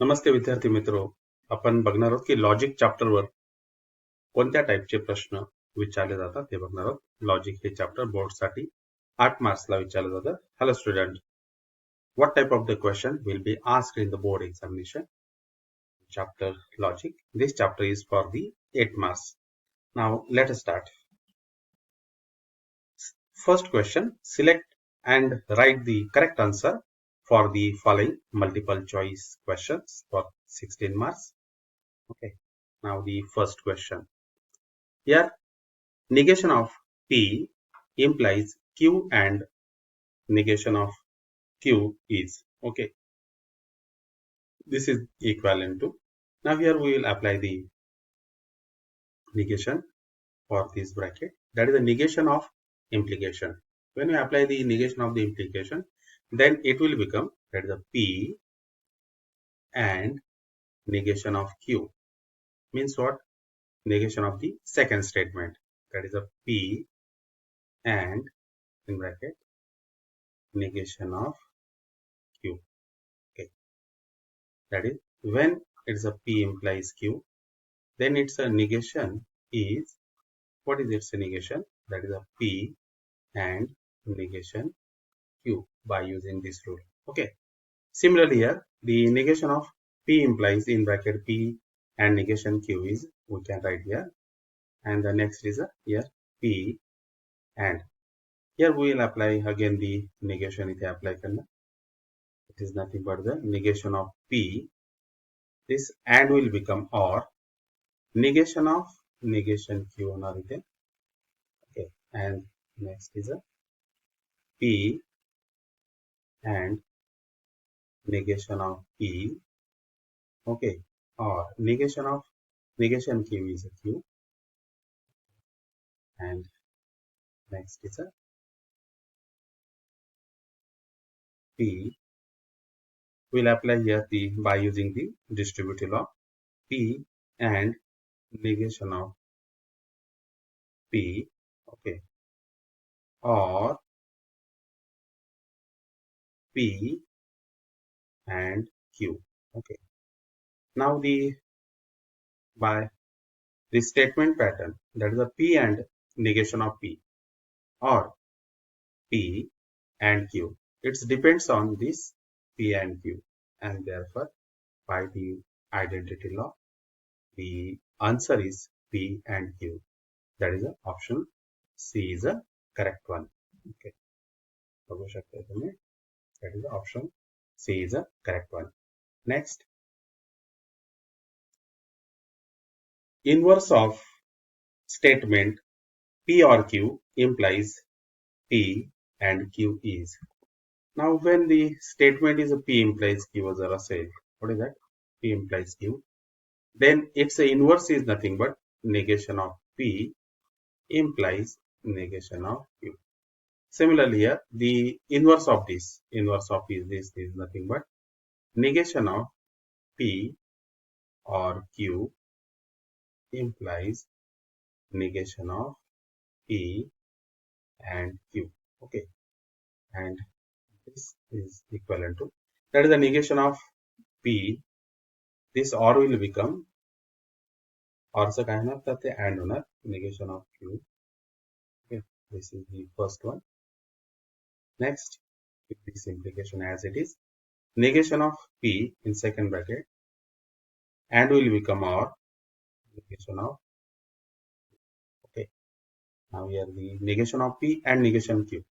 नमस्ते विद्यार्थी मित्रो, आपण बघणार आहोत की लॉजिक चॅप्टरवर कोणत्या टाईपचे प्रश्न विचारले जातात ते बघणार आहोत. लॉजिक हे चॅप्टर बोर्डसाठी 8 मार्क्सला विचारलं जातं. Hello student, what type of the question will be asked in the board examination? Chapter logic. This chapter is for the 8 marks. Now let us start. First question, select and write the correct answer for the following multiple choice questions for 16 marks. Okay, now the first question. Here, negation of P implies Q and negation of Q is. Okay, this is equivalent to. Now here we will apply the negation for this bracket. That is the negation of implication. When we apply the negation of the implication, then it will become that is the P and negation of Q. Means what? Negation of the second statement. That is a P and in bracket negation of Q. Okay, that is when it's a P implies Q, then its a negation is, what is its negation? That is a P and negation Q by using this rule. Okay. Similarly here, the negation of P implies in bracket P and negation Q is, we can write here, and the next is a here P and here we will apply again the negation. It apply karna. It is nothing but the negation of P. This and will become or negation of negation Q on again. Okay, and next is a P and negation of P. Okay, or negation of negation Q is a Q, and next is a P. We'll apply here the by using the distributive law. P and negation of P. Okay, or P and Q. Okay, now the by the statement pattern, that is a P and negation of P or P and Q. It depends on this P and Q, and therefore by the identity law the answer is P and Q. That is the option C is the correct one. Okay, that is the option C is the correct one. Next, inverse of statement P or Q implies P and Q is. Now when the statement is a P implies Q as a say, what is that? P implies Q. Then its inverse is nothing but negation of P implies negation of Q. Similarly here, the inverse of this is nothing but negation of P or Q implies negation of P and Q. Okay, and this is equivalent to, that is the negation of P. This or will become or च काय होणार तर ते and होणार negation of Q. Okay, this is the first one. Next, with this implication as it is, negation of P in second bracket and will become or negation of. Okay, now here the negation of P and negation Q.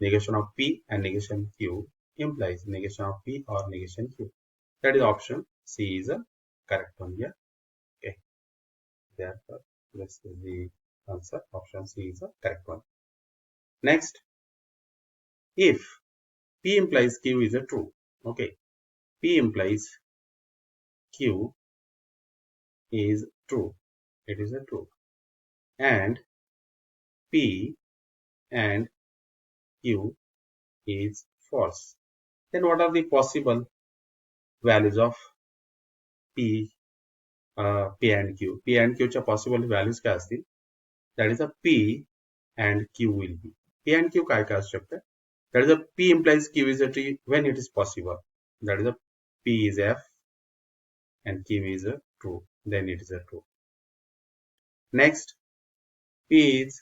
Negation of P and negation Q implies negation of P or negation Q. That is option C is a correct one here. Okay, therefore this is the answer. Option C is a correct one. Next, if P implies Q is a true. Okay, P implies Q is true. It is a true. And P and Q is false. Then what are the possible values of P and Q? P and Q च्या possible values काय असतील? That is a P and Q will be. P and Q काय असू शकतं? That is a P implies Q is a true when it is possible. That is a P is F and Q is a true, then it is a true. Next, P is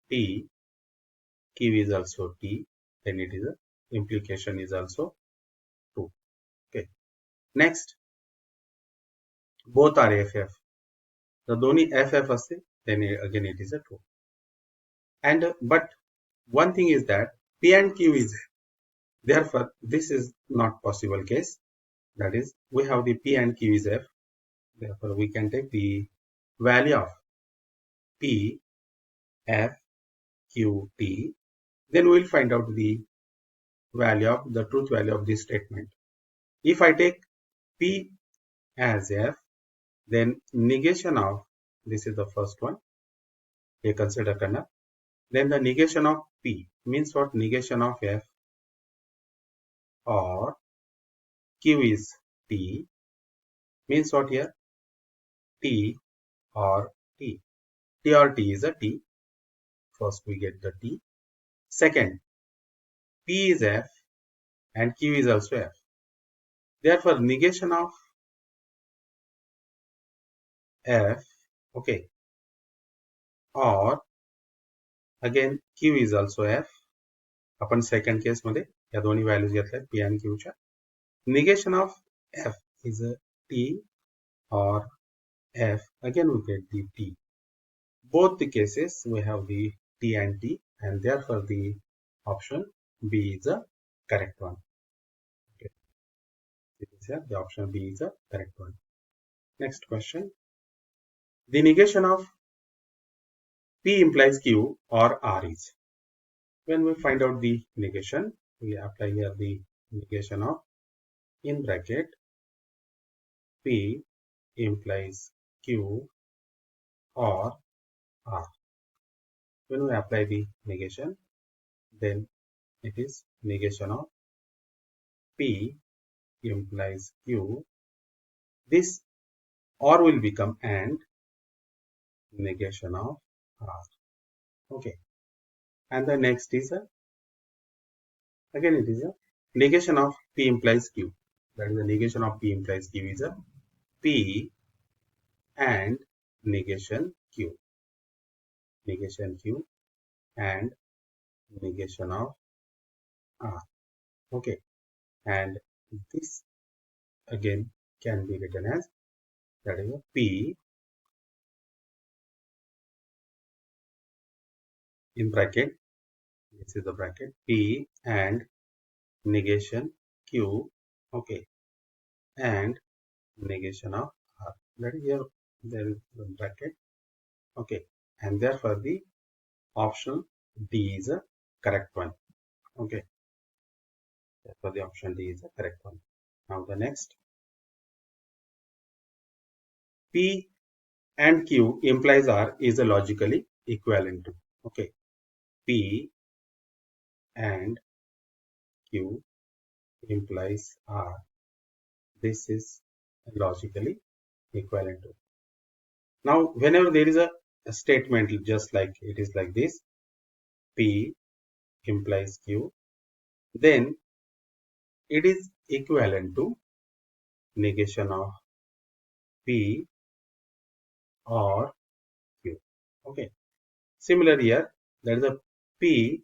T, Q is also T, then it is a implication is also true. Okay. Next, both are FF. The दोन्ही FF असते, then again it is a true. And but one thing is that P and Q is, therefore this is not possible case. That is, we have the P and Q is F. Therefore, we can take the value of P, F, Q, T. Then we will find out the value of the truth value of this statement. If I take P as F, then negation of, this is the first one, we consider करना. Then the negation of P means what? Negation of F or Q is T means what here? T or T. T or T is a T. First we get the T. Second, P is F and Q is also F. Therefore, negation of F, okay, or again Q is also F. आपण second case मध्ये या दोन्ही values घेतल्या P and Q च्या. Negation of F is a T or F. Again we get the T. Both the cases we have the T and T, and therefore the option B is the correct one. Okay. The option B is the correct one. Next question. The negation of P implies Q or R is. When we find out the negation, we apply here the negation of, in bracket, P implies Q or R. When we apply the negation, then it is negation of P implies Q. This or will become and negation of R. Okay. And the next is again it is a negation of P implies Q. That is the negation of P implies Q is a P and negation Q. Negation Q and negation of R. Okay. And this again can be written as, that is a P in bracket, this is the bracket, P and negation Q, okay, and negation of R. That is here, there is the bracket, okay, and therefore the option D is a correct one, okay, therefore the option D is a correct one. Now the next, P and Q implies R is a logically equivalent to, okay, P and Q implies R. This is logically equivalent to. Now, whenever there is a statement just like it is like this, P implies Q, then it is equivalent to negation of P or Q. Okay. Similar here, there is a P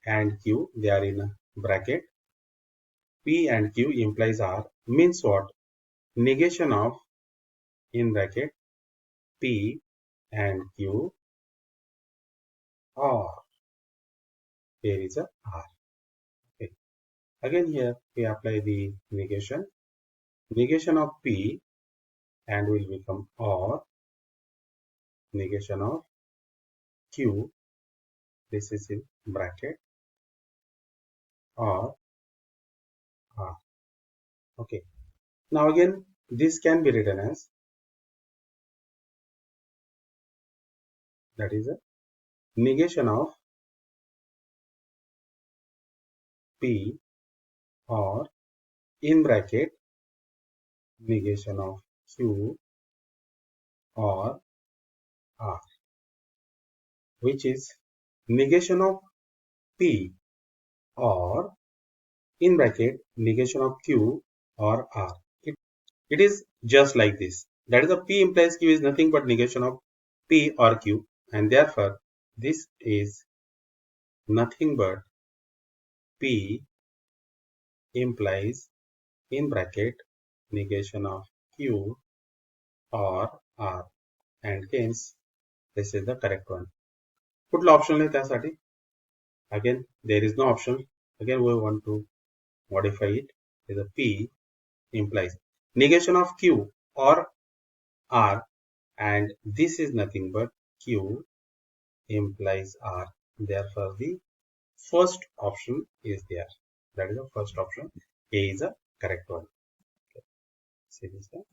and Q, they are in a bracket. P and Q implies R means what? Negation of, in bracket, P and Q or there is a R. Okay. Again here we apply the negation. Negation of P and will become or. Negation of Q, this is in bracket, or R. Okay. Now again this can be written as, that is a negation of P or in bracket negation of Q or R, which is negation of P or in bracket negation of Q or R. It is just like this. That is, a P implies Q is nothing but negation of P or Q, and therefore this is nothing but P implies in bracket negation of Q or R, and hence this is the correct one. कुठला option आहे त्यासाठी? Again there is no option. Again we want to modify it. Is a P implies negation of Q or R, and this is nothing but Q implies R. Therefore the first option is there. That is the first option. A is the correct one. Okay. See this one.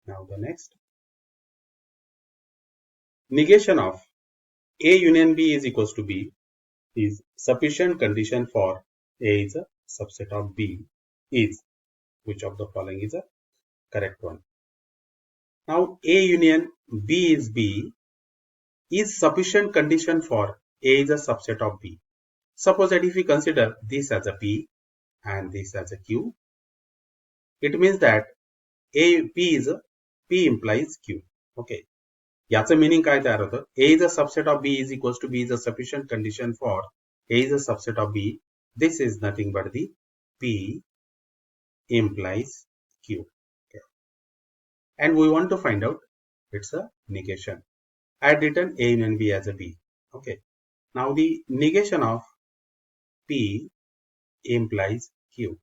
Now the next. Negation of A union B is equals to B is sufficient condition for A is a subset of B is, which of the following is a correct one? Now A union B is sufficient condition for A is a subset of B. Suppose that if we consider this as a P and this as a Q, it means that P implies Q. Okay. याचं meaning काय तयार होतं? A is a subset of B is equals to B is a sufficient condition for A is a subset of B. This is nothing but the P implies Q. Okay. And we want to find out it's a negation. I had written A union B as a B. Okay. Now the negation of P implies Q.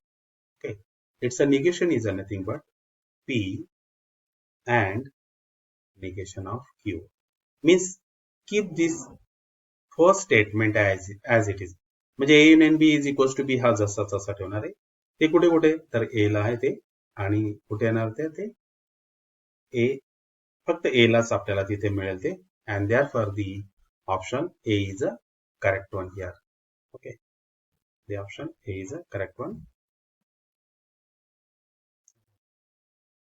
Okay. Its a negation is a nothing but P and negation of Q. Means keep this first statement as it is. म्हणजे A union B is equals to B हा जसा तसा ठेवणार आहे. ते कुठे कुठे तर A ला आहे ते, आणि कुठे येणार ते A, फक्त A लाच आपल्याला तिथे मिळेल ते, and therefore the option A is a correct one here. Okay, the option A is a correct one.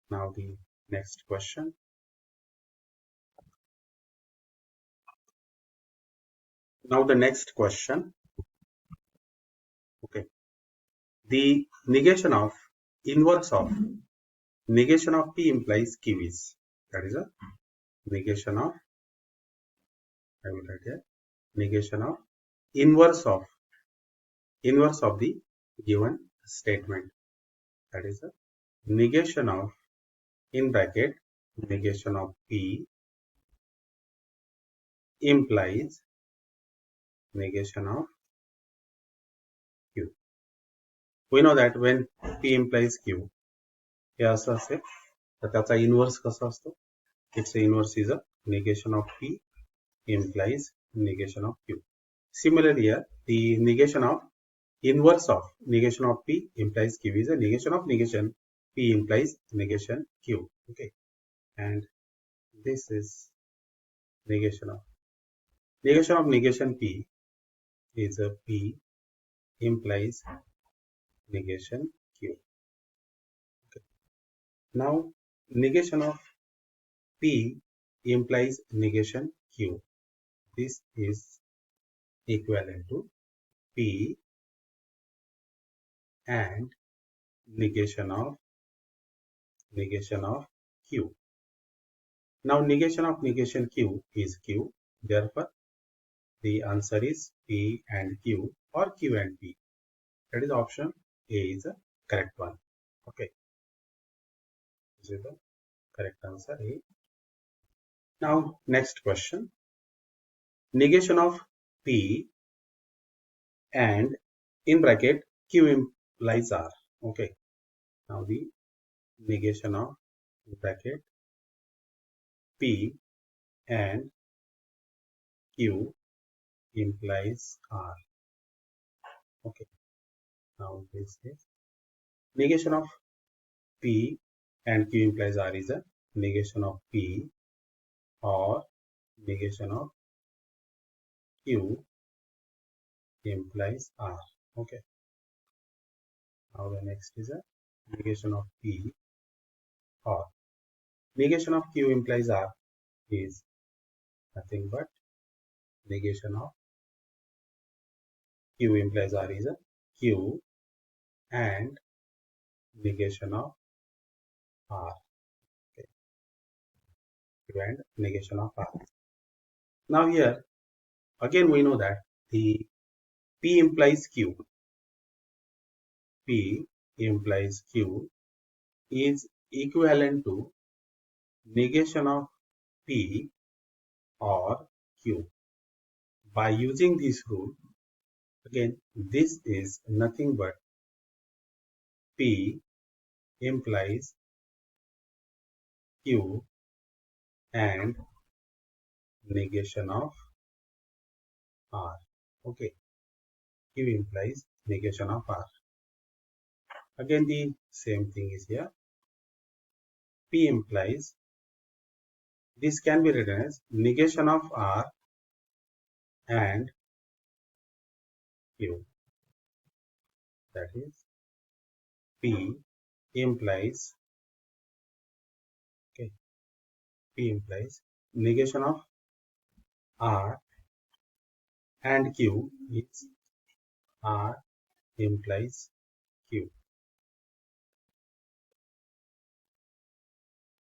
Now the next question. Now the next question. Okay, the negation of inverse of negation of P implies Q is, that is a negation of, I will write here, negation of inverse of the given statement, that is a negation of, in bracket, negation of P implies negation of Q. We know that when P implies Q, हे असं असेल तर त्याचा inverse कसा असतो? Its inverse is a negation of P implies negation of Q. Similarly here, the negation of inverse of negation of P implies Q is a negation of negation P implies negation Q. Okay, and this is negation of negation P is a P implies negation Q. Okay. Now negation of P implies negation Q. This is equivalent to P and negation of Q. Now negation of negation Q is Q. Therefore, the answer is P and Q or Q and P. That is option A is the correct one. Okay. This is the correct answer A. Now next question. Negation of P and in bracket Q implies R. Okay. Now the negation of bracket P and Q implies R. Okay. Now this is negation of P and Q implies R is a negation of P or negation of Q implies R. Okay. Now the next is a negation of P or negation of Q implies R is nothing but negation of Q implies R is a Q and negation of R. Q and negation of R. Now here again we know that the P implies Q. P implies Q is equivalent to negation of P or Q. By using this rule, again this is nothing but P implies Q and negation of R. Okay, Q implies negation of R. Again the same thing is here. P implies, this can be written as negation of R and Q. That is P implies, okay, P implies negation of R and Q is R implies Q.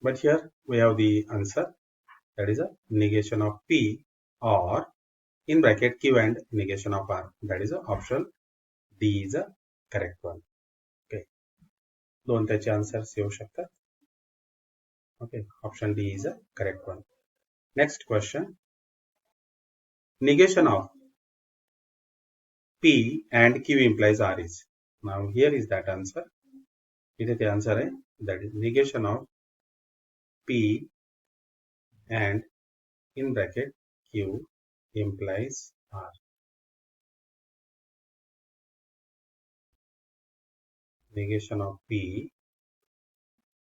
But here we have the answer, that is a negation of P or in bracket Q and negation of R. That is a option D is a correct one. Okay, दोन त्याचे answers येऊ शकतात. Okay, option D is a correct one. Next question. Negation of P and Q implies R is. Now here is that answer. इथे ते answer आहे, that is negation of P and in bracket Q implies R. Negation of P,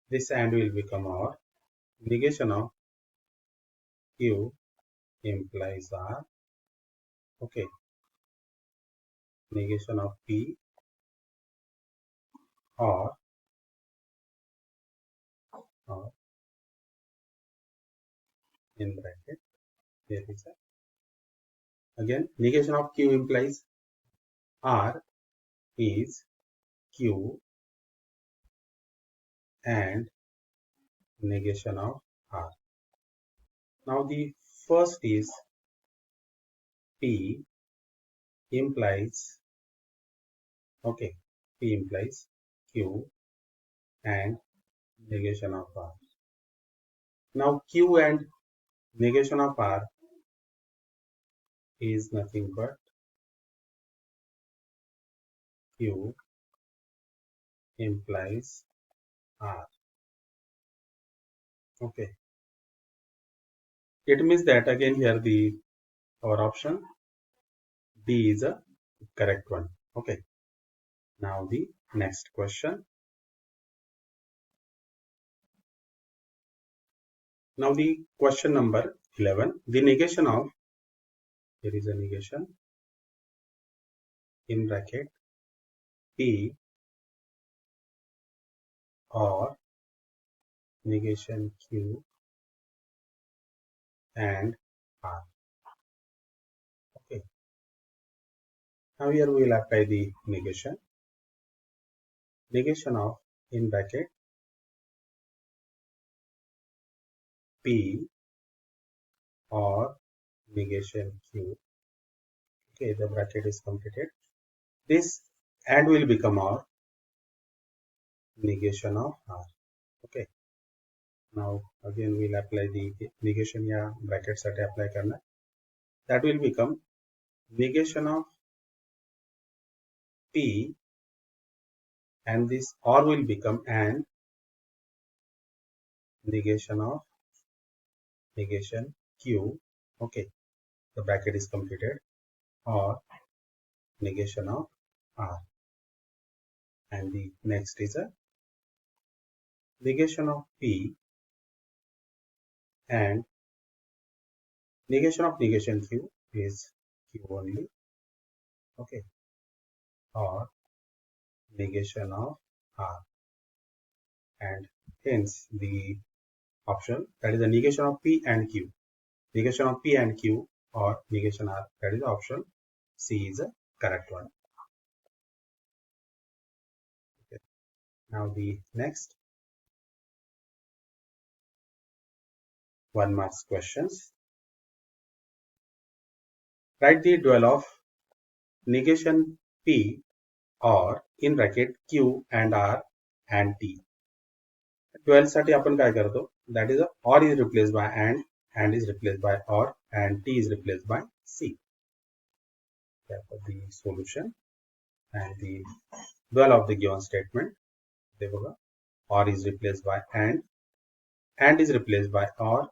this and will become R. Negation of Q implies R. Okay. Negation of P or in bracket there is a, again negation of Q implies R is Q and negation of R. Now the first is P implies, okay, P implies Q and negation of R. Now Q and negation of R is nothing but Q implies R. Okay. It means that again here the our option D is a correct one. Okay. Now the next question. Now the question number 11. The negation of, there is a negation in bracket P or negation Q and R. Okay. Now here we will apply the negation. Negation of in bracket P or negation Q. Okay, the bracket is completed. This and will become our negation of R. Okay. Now again we will apply the negation या bracket साठी apply करना. That will become negation of P and this or will become and negation of negation Q. Okay, the bracket is completed, or negation of R. And the next is a negation of P and negation of negation Q is Q only. Okay, or negation of R. And hence the option, that is the negation of P and Q. Negation of P and Q or negation R, that is the option C is a correct one. Okay. Now the next. 1 marks questions. Write the dual of negation P or in bracket Q and R and T. 12 साठी आपण काय करतो? That is a or is replaced by and is replaced by or, and T is replaced by C. Therefore, the solution and the dual of the given statement. हे बघा, or is replaced by and is replaced by or,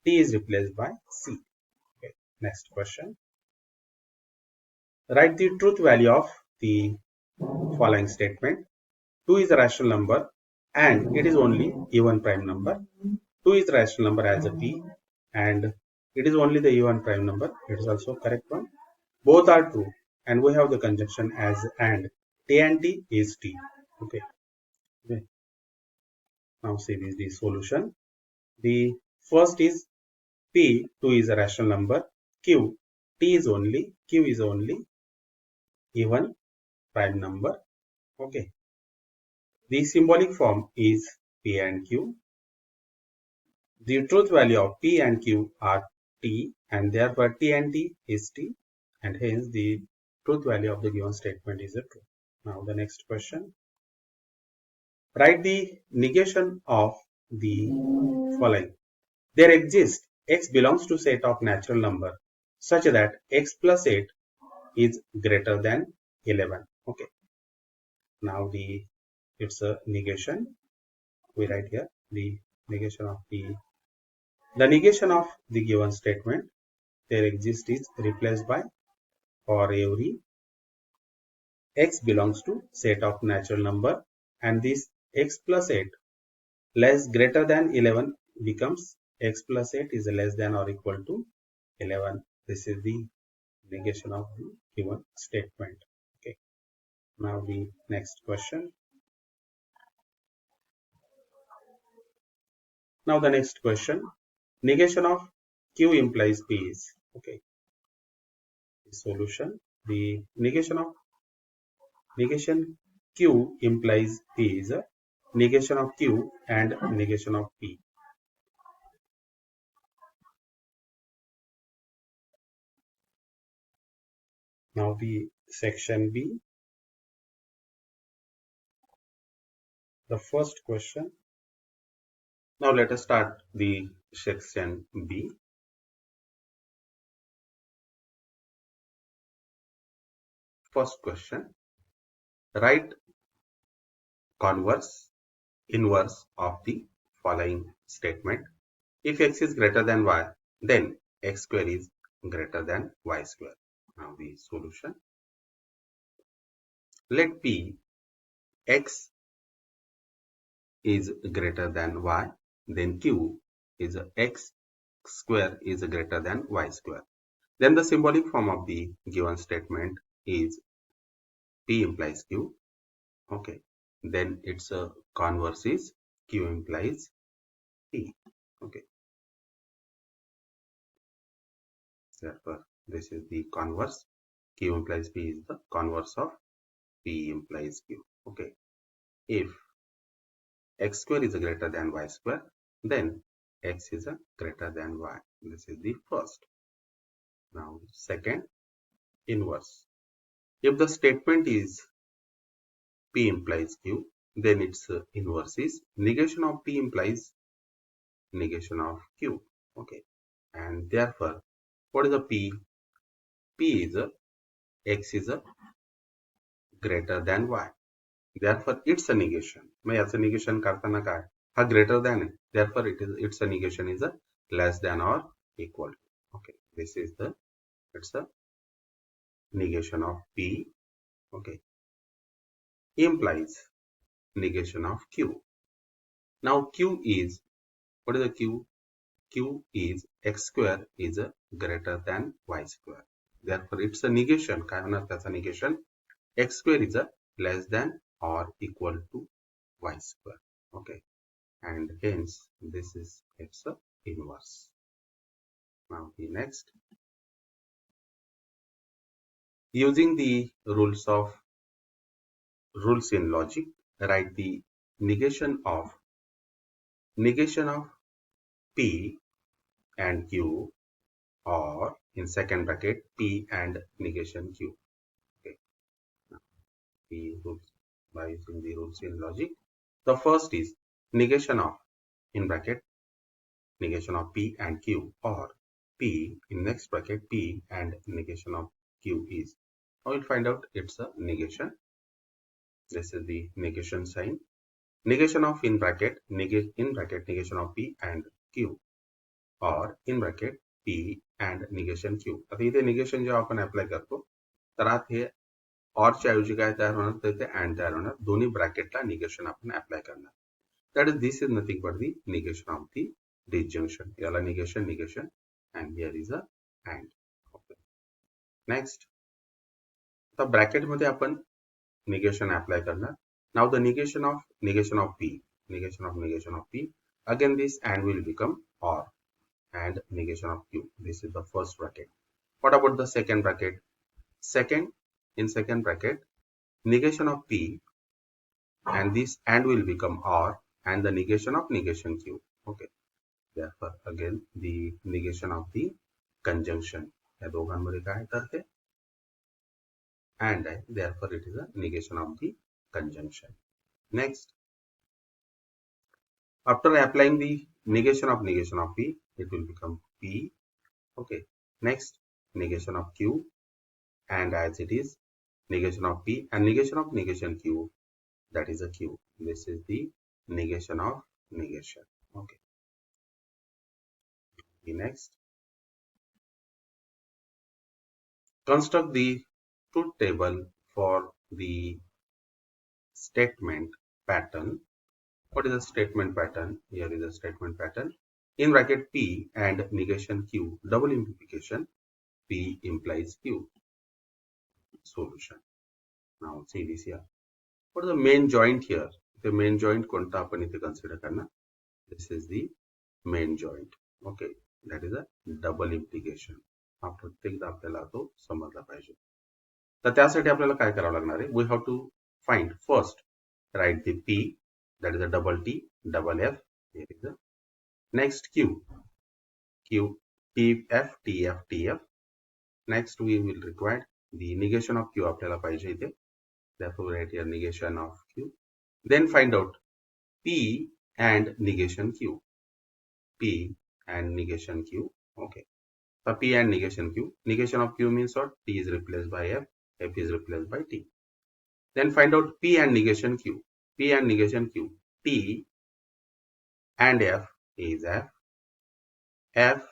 T is replaced by C. Okay. Next question. Write the truth value of the following statement. 2 is a rational number and it is only even prime number. 2 is a rational number as a P and it is only the even prime number. It is also correct one. Both are true and we have the conjunction as and. T and T is T. Okay. Now see this the solution. The first is P, 2 is a rational number. Q is only even prime number. Okay. The symbolic form is P and Q. The truth value of P and Q are T and therefore T and T is T and hence the truth value of the given statement is a true. Now the next question. Write the negation of the following. There exists x belongs to set of natural number such that x plus 8 is greater than 11. Okay. Now it's a negation. We write here the negation of the negation of the given statement. There exists is replaced by for every x belongs to set of natural number and this x plus 8 less greater than 11 becomes x plus 8 is less than or equal to 11. This is the negation of the given statement. Okay. Now the next question. Now the next question. Negation of Q implies P is. Okay. The solution. The negation Q implies P is a negation of Q and negation of P. Now the section B. The first question. Now let us start the section B. First question. Write inverse of the following statement. If x is greater than y, then x square is greater than y square. Now the solution. Let P x is greater than y, then Q is x square is greater than y square. Then the symbolic form of the given statement is P implies Q. Okay. Then its converse is Q implies P. Okay. Therefore, this is the converse. Q implies P is the converse of P implies Q. Okay. If x square is greater than y square, then x is greater than y. This is the first. Now, second, inverse. If the statement is P implies Q, then its inverse is negation of P implies negation of Q. Okay. And therefore, what is the P? P is x is greater than y. Therefore, it's a negation. मैं याचं negation करताना काय? हा greater than आहे. Therefore, its a negation is a less than or equal to. Okay. This is it's a negation of P. Okay. Implies negation of Q. Now Q is, what is the Q? Q is x square is greater than y square. Therefore, it's a negation. काय होणार त्याचा negation? X square is less than or equal to y square. Okay. And hence, this is its inverse. Now the next. Using the rules in logic, write the negation of P and Q, or in second bracket P and negation Q. Okay, the rules by using the rules in logic. The first is negation of, in bracket, negation of P and Q, or P in next bracket P and negation of Q is. Now we'll find out it's a negation. This is the negation sign. Negation of, in bracket negation of P and Q, or in bracket P and negation Q. आता इथे negation जेव्हा आपण apply करतो तर आत हे और च्या ऐवजी काय तयार होणार, तर इथे अँड तयार होणार. दोन्ही ब्रॅकेटला निगेशन आपण अप्लाय करणार. That is this is nothing but the negation of the disjunction. याला negation and here is a and. Next, आता ब्रॅकेट मध्ये आपण negation apply करणार. Now the negation of P, negation of P. Again this and will become or, and negation of Q. This is the first bracket. What about the second bracket? In second bracket, negation of P and this and will become or, and the negation of negation Q. Okay. Therefore again the negation of the conjunction. या दोघांमध्ये काय तर ते and आहे. Therefore it is a negation of the conjunction. Next, after applying the negation of P, it will become P. Okay. Next, negation of Q, and as it is negation of P and negation Q, that is a Q. This is the negation of negation. Okay. The next, construct the truth table for the statement pattern. What is a statement pattern? Here is a statement pattern. In bracket P and negation Q, double implication, P implies Q. Solution. Now see this here. What is the main joint here? The main joint कोणता आपण इथे consider करणार? This is the main joint. Okay. That is a double implication. हा प्रत्येकदा आपल्याला तो समजला पाहिजे. तर त्यासाठी आपल्याला काय करावं लागणार आहे? We have to find first, write the P, that is a double T, double F. Here is the next Q, TF, TF, TF. Next we will require the negation of Q आपल्याला पाहिजे इथे. Therefore write here negation of Q. Then find out P and negation Q. P and negation Q. Okay. So P and negation Q. Negation of Q means what? T is replaced by F. F is replaced by T. Then find out P and negation Q. P and negation Q. T and F is F. F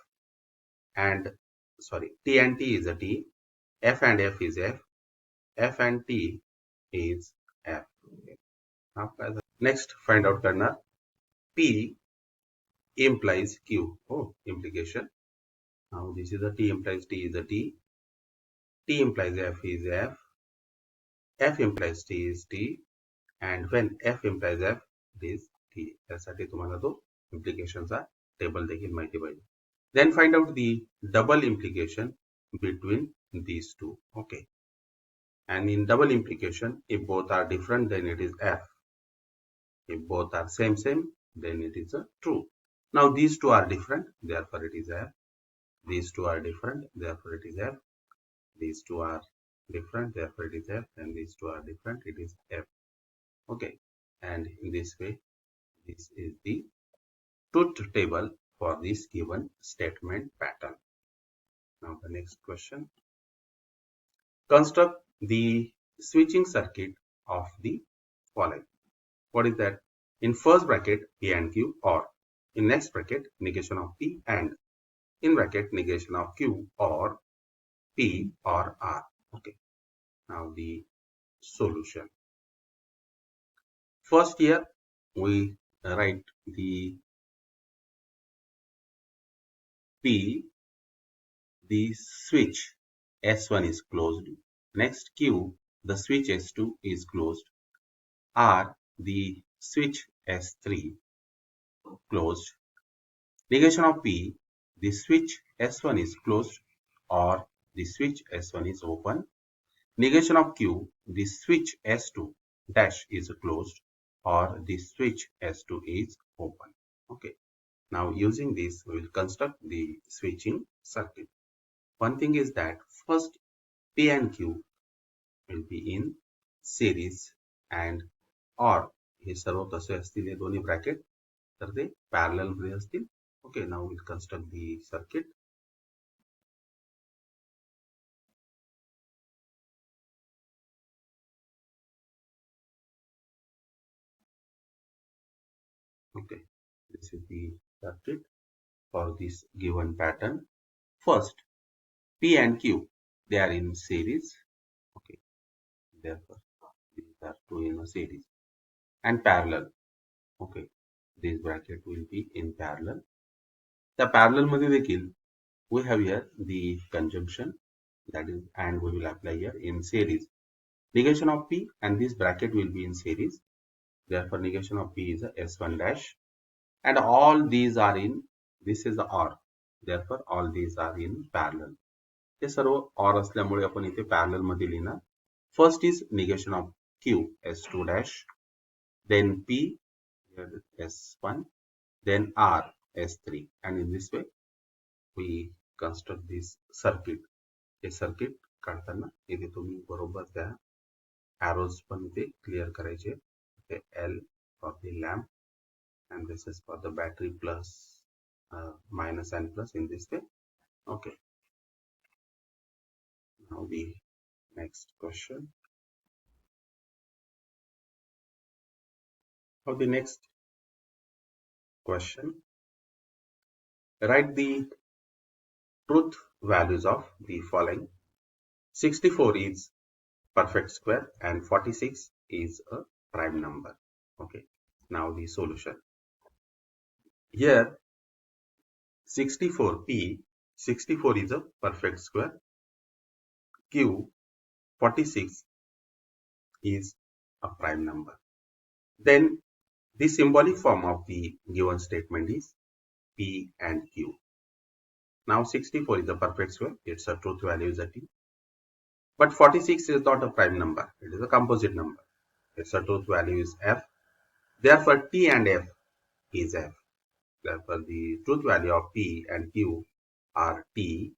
and T and T is a T. F and F is F. F and T is F. Okay. Next, find out करणार P implies Q. Oh, implication. Now this is a T implies T is a T. T implies F is F. F implies T is T. And when F implies F, it is T. त्यासाठी तुम्हाला तो implicationचा table देखील माहिती पाहिजे. Then find out the double implication between these two. Okay. And in double implication, if both are different, then it is F. If both are same, then it is a true. Now these two are different, therefore it is F. These two are different, therefore it is F. These two are different, therefore it is F. And these two are different, it is F. Okay. And in this way, this is the truth table for this given statement pattern. Now the next question. Construct the switching circuit of the following. What is that? In first bracket P and Q, or in next bracket negation of P and in bracket negation of Q or P or R. Okay. Now the solution. First here we write the P, the switch S1 is closed. Next Q, the switch S2 is closed. R, the switch S3 closed. Negation of P, the switch S1 is closed or the switch S1 is open. Negation of Q, the switch S2 dash is closed or the switch S2 is open. Okay. Now using this, we will construct the switching circuit. One thing is that first P and Q will be in series and or हे सर्व कसे असतील हे दोन्ही bracket तर ते parallel मध्ये असतील. Okay, now will construct the circuit. Okay, this is the circuit for this given pattern. First, P and Q, they are in series. Okay, therefore these are two in a series and parallel. Okay, this bracket will be in parallel. The parallel मध्ये देखील we have here the conjunction, that is, and we will apply here in series. Negation of P and this bracket will be in series. Therefore, negation of P is a S1 dash, and all these are in, this is the OR. Therefore, all these are in parallel. Hey serve OR असल्यामुळे आपण इथे parallel मध्ये लिहिणार. First is negation of Q, S2 dash, then P, here S1, then R, S3, and in this way we construct this circuit. हे circuit काढताना इथे तुम्ही बरोबर त्या arrows पण इथे क्लिअर करायचे. L for the lamp and this is for the battery plus minus and plus in this way. Okay, now the next question. Now the next question, write the truth values of the following. 64 is perfect square and 46 is a prime number. Okay, now the solution. Here 64P, 64 is a perfect square. Q, 46 is a prime number. Then the symbolic form of the given statement is P and Q. Now 64 is a perfect square, its a truth value is a T. But 46 is not a prime number, it is a composite number. Its a truth value is F. Therefore, T and F is F. Therefore, the truth value of P and Q are T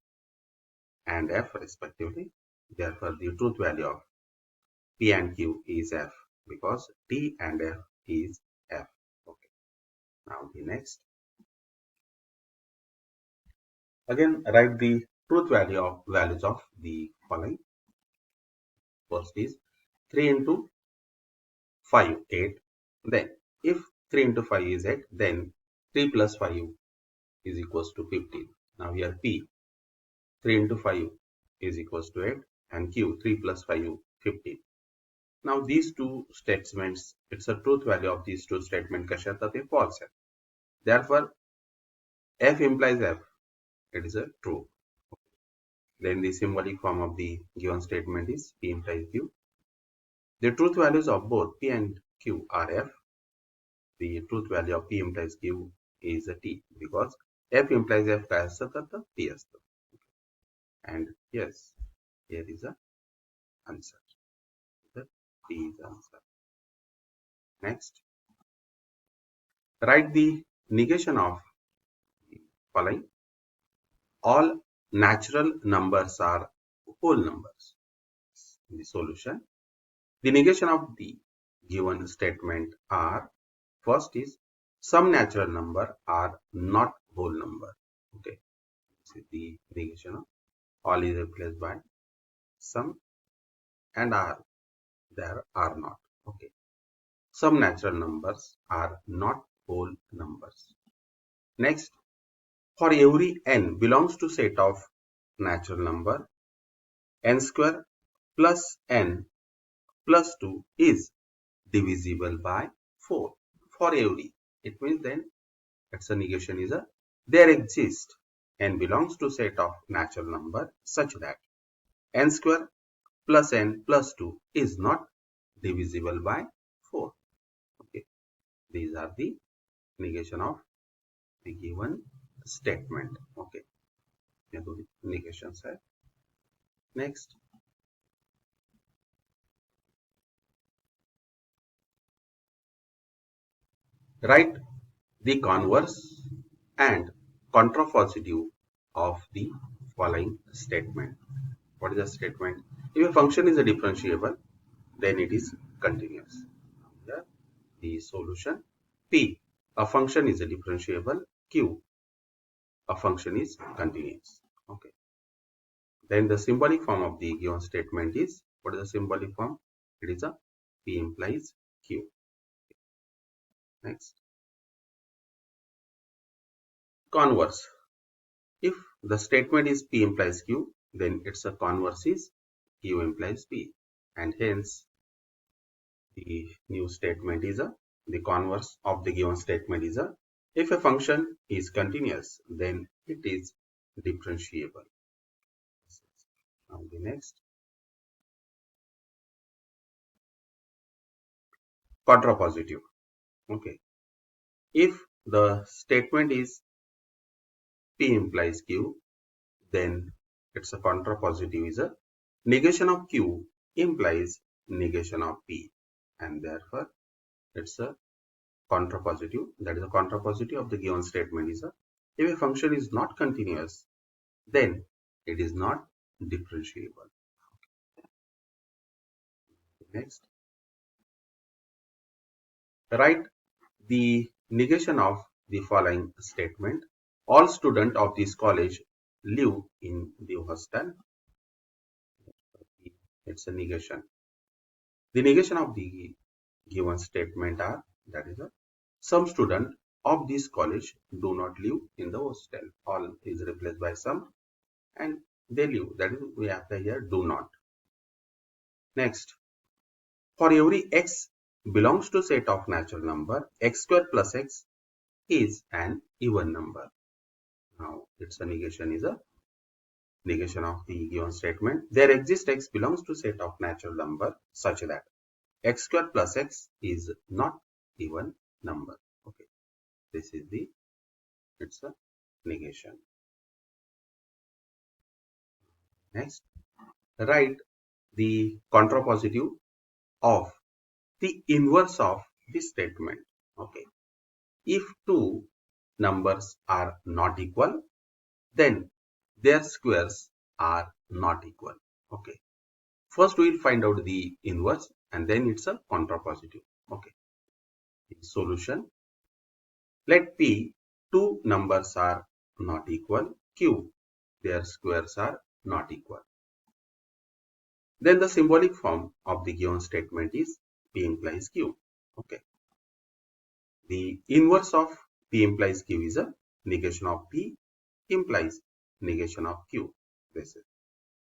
and F respectively. Therefore, the truth value of P and Q is F because T and F is F. Okay. Now the next. Again, write the truth values of the following. First is 3 into 5, 8. Then, if 3 into 5 is 8, then 3 plus 5 is equals to 15. Now here P, 3 into 5 is equals to 8 and Q, 3 plus 5, 15. Now these two statements, it's a truth value of these two statements कशा आहेत ते false आहे. Therefore, F implies F, it is a true. Then the symbolic form of the given statement is P implies Q. The truth values of both P and Q are F. The truth value of P implies Q is a T because F implies F काय असतं तर T असतं. And yes, here is a answer. The T is answer. Next, write the negation of the following. All natural numbers are whole numbers. The solution. The negation of the given statement are, first is some natural number are not whole number. Okay, this is the negation of all is replaced by some and are, there are not. Okay, some natural numbers are not whole numbers. Next, for every n belongs to set of natural number, n square plus n plus 2 is divisible by 4 for every. It means then its a negation is a there exists n belongs to set of natural number such that n square plus n plus 2 is not divisible by 4. Okay, these are the negation of the given statement. Okay, negations are. Next, write the converse and contrapositive of the following statement. What is the statement? If a function is a differentiable, then it is continuous. Here, the solution P, a function is a differentiable. Q, a function is continuous. Okay. Then the symbolic form of the given statement is, what is the symbolic form? It is a P implies Q. Next. Converse. If the statement is P implies Q, then its a converse is Q implies P. And hence, the new statement is the converse of the given statement is if a function is continuous, then it is differentiable. Now the next, contrapositive. Okay. If the statement is P implies Q, then it's a contrapositive is a negation of Q implies negation of P, and therefore it's a contrapositive. That is a contrapositive of the given statement is a if a function is not continuous, then it is not differentiable. Next, write the negation of the following statement. All students of this college live in the hostel. It's a negation. The negation of the given statement are, that is some students of this college do not live in the hostel. All is replaced by some and they live. That is, we apply here do not. Next, for every x belongs to set of natural number, x square plus x is an even number. Now, its a negation is a negation of the given statement. There exists x belongs to set of natural number such that x square plus x is not even number. Okay, this is the, it's a negation. Next, write the contrapositive of the inverse of this statement. Okay, if two numbers are not equal, then their squares are not equal. Okay, first we will find out the inverse and then it's a contrapositive. Okay, solution, let P two numbers are not equal, Q their squares are not equal. Then the symbolic form of the given statement is P implies Q. Okay, the inverse of P implies Q is a negation of P implies negation of Q. This is.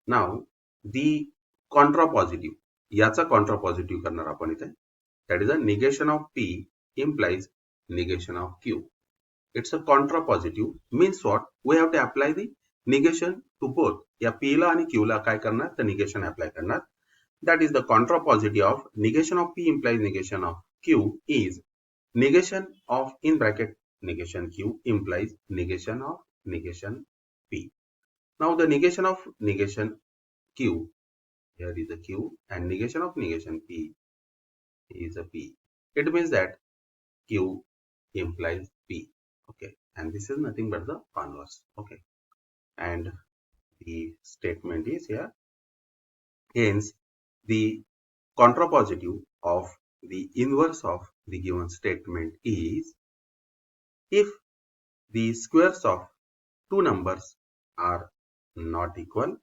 Now, the contrapositive, याचा contrapositive करणार आपण इथे. That is a negation of P implies negation of Q. It's a contrapositive means what? We have to apply the negation to both. या P ला आणि Q ला काय करणार? The negation apply करणार. That is the contrapositive of negation of P implies negation of Q is negation of in bracket negation Q implies negation of negation P. Now the negation of negation Q, here is a Q and negation of negation P is a P. It means that Q implies P. Okay, and this is nothing but the converse. Okay, and the statement is here. Hence, the contrapositive of the inverse of the given statement is if the squares of two numbers are not equal,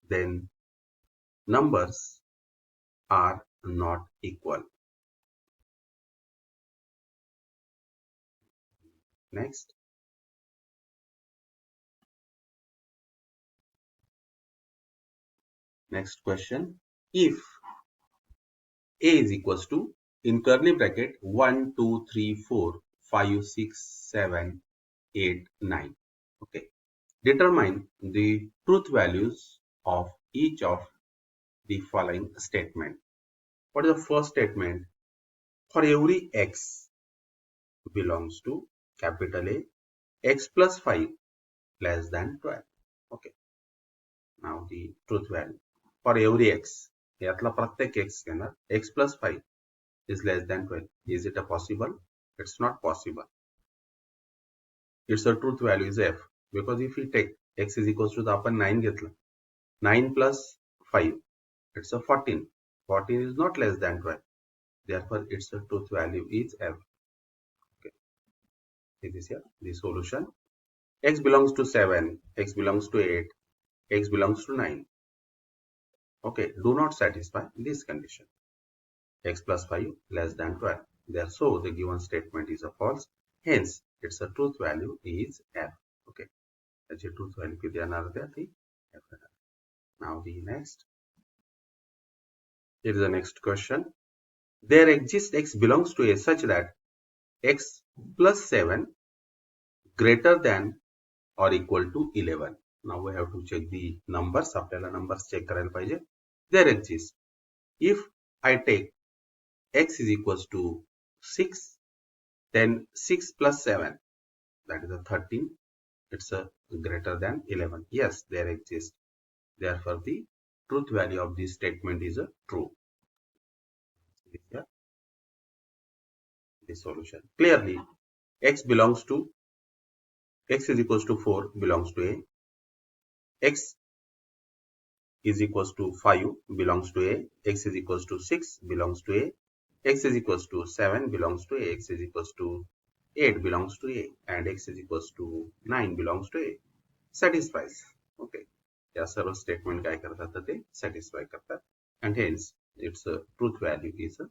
then numbers are not equal. Next, next question. If A is equals to in curly bracket 1, 2, 3, 4, 5, 6, 7, 8, 9. Okay. Determine the truth values of each of the following statement. What is the first statement? For every x belongs to capital A, x plus 5 less than 12. Okay. Now the truth value. For every x, यातला प्रत्येक x घेणार, x plus 5 is less than 12. Is it a possible? It's not possible. its a truth value is f, because if we take x is equals to the आपण 9 घेतलं, 9 plus 5, it's a 14. 14 is not less than 12. Therefore, its a truth value is f. Okay. This is here the solution. X belongs to 7, x belongs to 8, x belongs to 9. Okay, do not satisfy this condition. X plus 5 less than 12. Therefore, the given statement is a false. Hence, its a truth value is f. Okay, त्याची truth value किती येणार त्या ती f येणार. Now the next. Here is the next question. There exists x belongs to a such that x plus 7 greater than or equal to 11. Now we have to check the numbers. आपल्याला numbers check करायला पाहिजे. There exists. If I take x is equals to 6, then 6 plus 7, that is a 13. It's a greater than 11. Yes, there exists. Therefore, the truth value of this statement is a true. Here, the solution. Clearly, x is equals to 4 belongs to a. X is equals to 5 belongs to a. X is equals to 6 belongs to a. X is equals to 7 belongs to a. X is equals to 8 belongs to a. And x is equals to 9 belongs to a. Satisfies. Okay. या सर्व statement काय करतात तर ते satisfy करतात. And hence, its truth value is a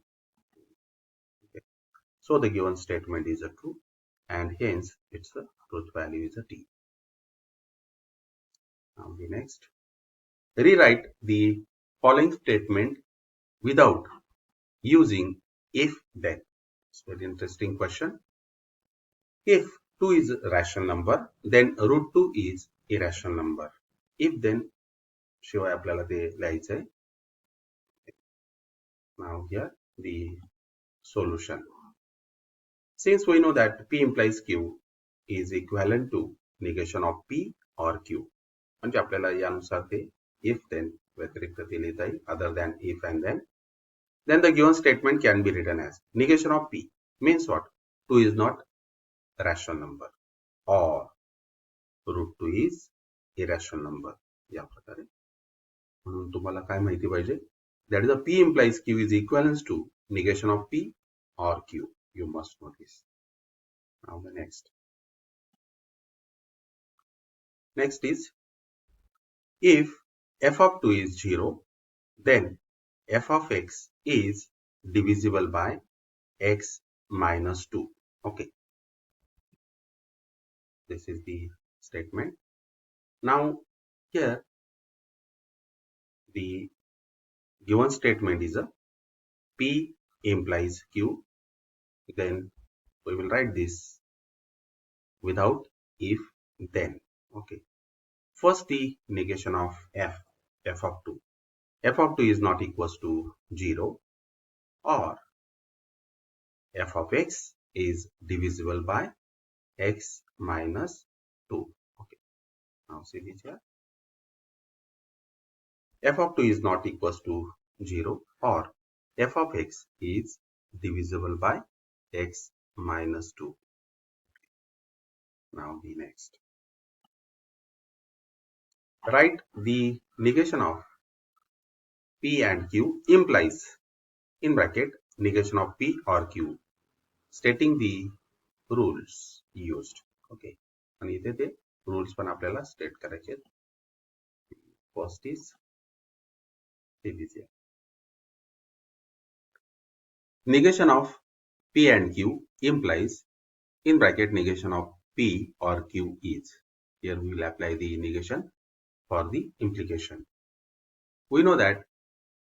okay. So the given statement is a true, and hence its truth value is a t. Now the next. Rewrite the following statement without using if then. It's a very interesting question. If 2 is a rational number, then root 2 is irrational number. If then शिवाय आपल्याला ते लिहायचं आहे. Now here the solution. Since we know that P implies Q is equivalent to negation of P or Q. म्हणजे आपल्याला यानुसार ते if then व्यतिरिक्त ते लिहिता येईल other than if and then the given statement can be written as negation of P means what? 2 is not a rational number or root 2 is irrational number. या प्रकारे म्हणून तुम्हाला काय माहिती पाहिजे? That is, a P implies Q is equivalent to negation of P or Q. You must know this. Now the next. Next is, if f of 2 is 0, then f of x is divisible by x minus 2. Okay. This is the statement. Now here the given statement is a P implies Q. Then we will write this without if then. Okay. First, the negation of f of 2. F of 2 is not equals to 0, or f of x is divisible by x minus 2. Okay. Now see this here. F of 2 is not equals to 0, or f of x is divisible by x minus 2. Now the next. Write the negation of P and Q implies in bracket negation of P or Q, stating the rules used. Okay. आणि इथे ते rules पण आपल्याला state करायचे. First is negation of P and Q implies in bracket negation of P or Q is. Here we will apply the negation for the implication. We know that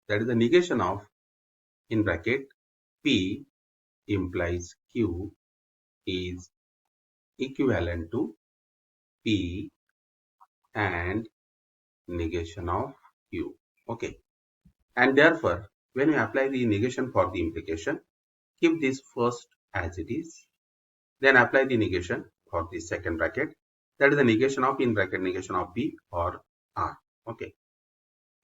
is the negation of in bracket P implies Q is equivalent to P and negation of Q. Okay. And therefore, when we apply the negation for the implication, keep this first as it is. Then apply the negation for the second bracket. That is the negation of in bracket negation of P or R. Okay.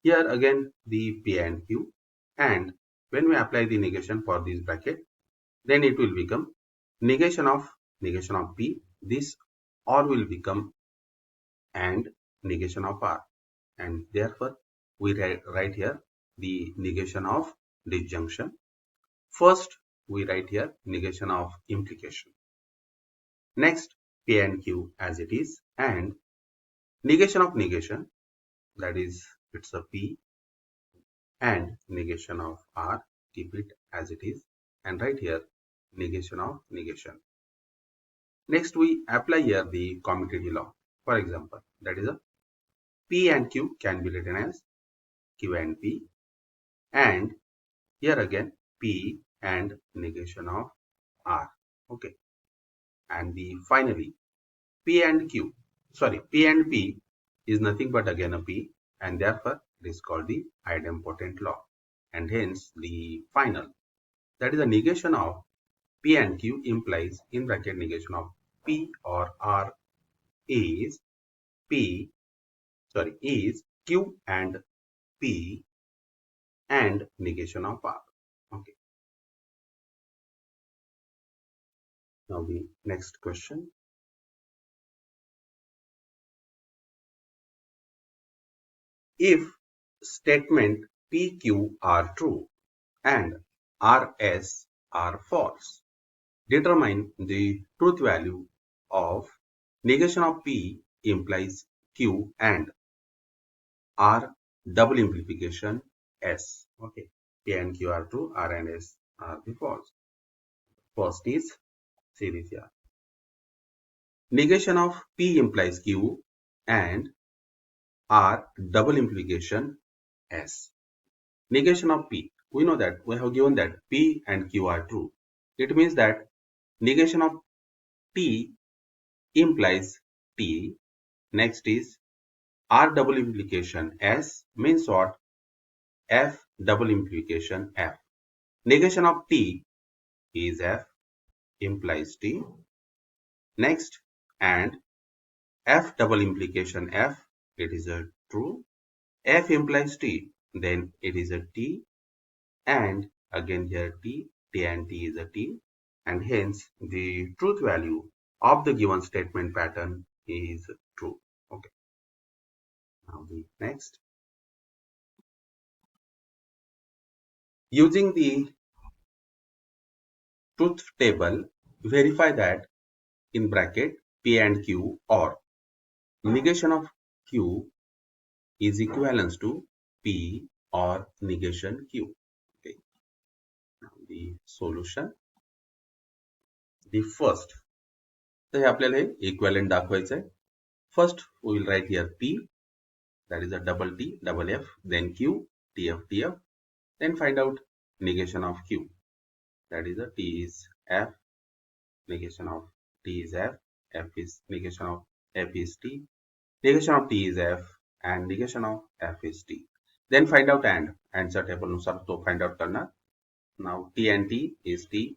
Here again the P and Q. And when we apply the negation for this bracket, then it will become negation of P. This or will become and negation of R, and therefore we write here the negation of disjunction. First we write here negation of implication. Next, P and Q as it is, and negation of negation, that is it's a P, and negation of R, keep it as it is, and write here negation of negation. Next we apply here the commutative law. For example, that is a P and Q can be written as Q and P, and here again P and negation of R. Okay, and the finally P and Q, sorry, P and P is nothing but again a P, and therefore it is called the idempotent law, and hence the final, that is the negation of P and Q implies in bracket negation of P or R is P, sorry, is Q and P and negation of R. Okay. Now the next question. If statement PQ are true and RS are false, determine the truth value of negation of P implies Q and R double implication S. Okay, P and Q are true, R and S are the false. First is, see this here. Negation of P implies Q and R double implication S. Negation of P. We know that we have given that P and Q are true. It means that negation of T implies T. Next is R double implication S means what? F double implication F. Negation of T is F implies T. Next, and F double implication F, it is a true. F implies T, then it is a T, and again here T and T is a T, and hence the truth value of the given statement pattern is true. Okay. Now the next. Using the truth table, verify that in bracket P and Q or negation of Q is equivalent to P or negation Q. Okay. Now the solution. The first, तर हे आपल्याला हे equivalent दाखवायचं आहे. First we will write here P, that is a double T double F, then Q TF TF, then find out negation of Q, that is a T is F, negation of T is F, F is negation of F is T, negation of T is F, and negation of F is T. Then find out and answer table नुसार तो find out करणार. Now T and T is T,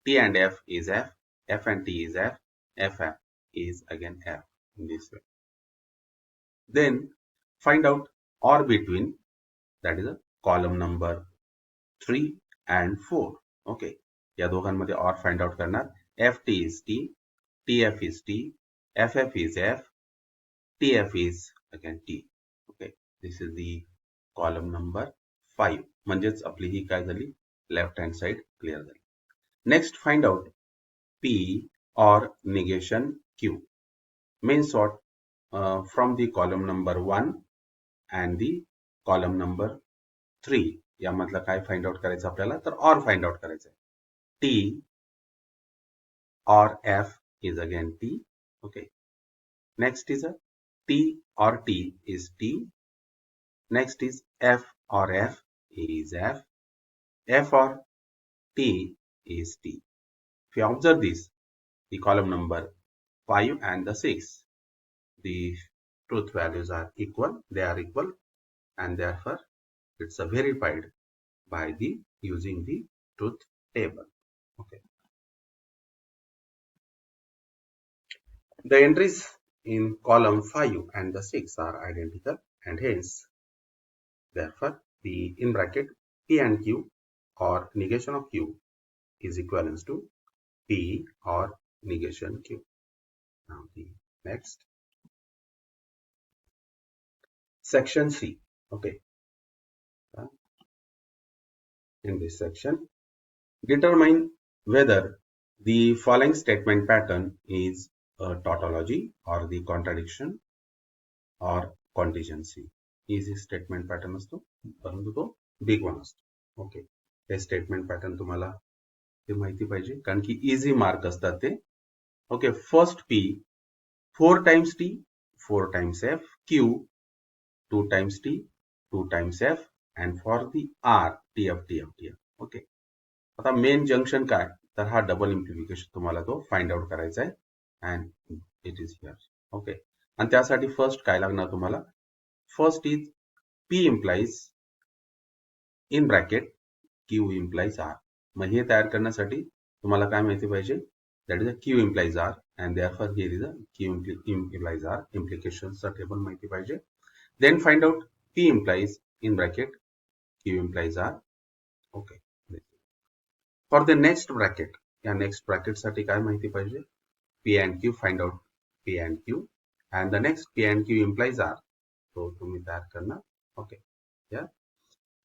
T and F is F, F and T is F, F is again F in this way. Then find out or between, that is a column number 3 and 4. Okay, या दोघांमध्ये or find out करणार. FT is T, TF is T, FF is F, TF is again T. Okay, this is the column number 5. म्हणजेच आपली ही काय झाली, left hand side clear झाली. Next find out P or negation Q. Means what? From the column number 1 and the column number 3 यामधलं काय find out करायचं आपल्याला, तर or find out करायचं आहे. T or F is again T. Okay. Next is a T or T is T. Next is F or F is F. F or T is T. If you observe this, the column number 5 and the 6, the truth values are equal. They are equal, and therefore it's verified by the using the truth table. Okay. The entries in column 5 and the 6 are identical, and hence therefore the in bracket P and Q or negation of Q is equivalent to P or negation Q. Now the Next, section C. Okay, in this section, determine whether the following statement pattern is a tautology or the contradiction or contingency. Easy statement pattern असतो, परंतु तो big one असतो. Okay, हे statement pattern तुम्हाला ते माहिती पाहिजे, कारण की इझी मार्क असतात ते. Okay, first P 4 times T, 4 times F, Q 2 times T, 2 times F, and for the R, TF, TF, TF. Okay, आता मेन जंक्शन काय, तर हा डबल इम्प्लिकेशन तुम्हाला तो फाइंड आउट करायचा आहे, and it is here. Okay, आणि त्यासाठी फर्स्ट काय लागणार तुम्हाला, first is P implies in bracket Q implies R. मग हे तयार करण्यासाठी तुम्हाला काय माहिती पाहिजे, that is a Q implies R and therefore here is a Q implies R. Implications table माहिती पाहिजे. Then find out P implies in bracket Q implies R. Okay. For the next bracket, या next bracket साठी काय माहिती पाहिजे, P and Q, find out P and Q, and the next P and Q implies R. So तुम्ही तयार करणार. Okay. Yeah.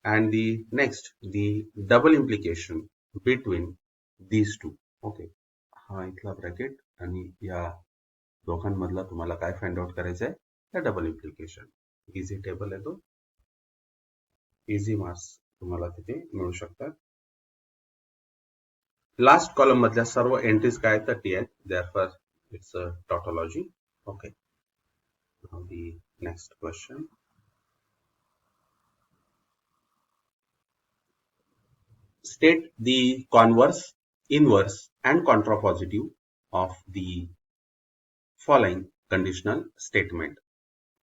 And the next, the double implication between these two. Okay, हा इथला bracket आणि या दोघांमधला तुम्हाला काय फाइंड आउट करायचं आहे, त्या डबल इम्प्लिकेशन. इझी टेबल आहे तो, इझी मार्क्स तुम्हाला तिथे मिळू शकतात. लास्ट कॉलम मधल्या सर्व एंट्रीज काय 30 आहेत, therefore it's a tautology. Okay, now the next question. State the converse, inverse, and contrapositive of the following conditional statement.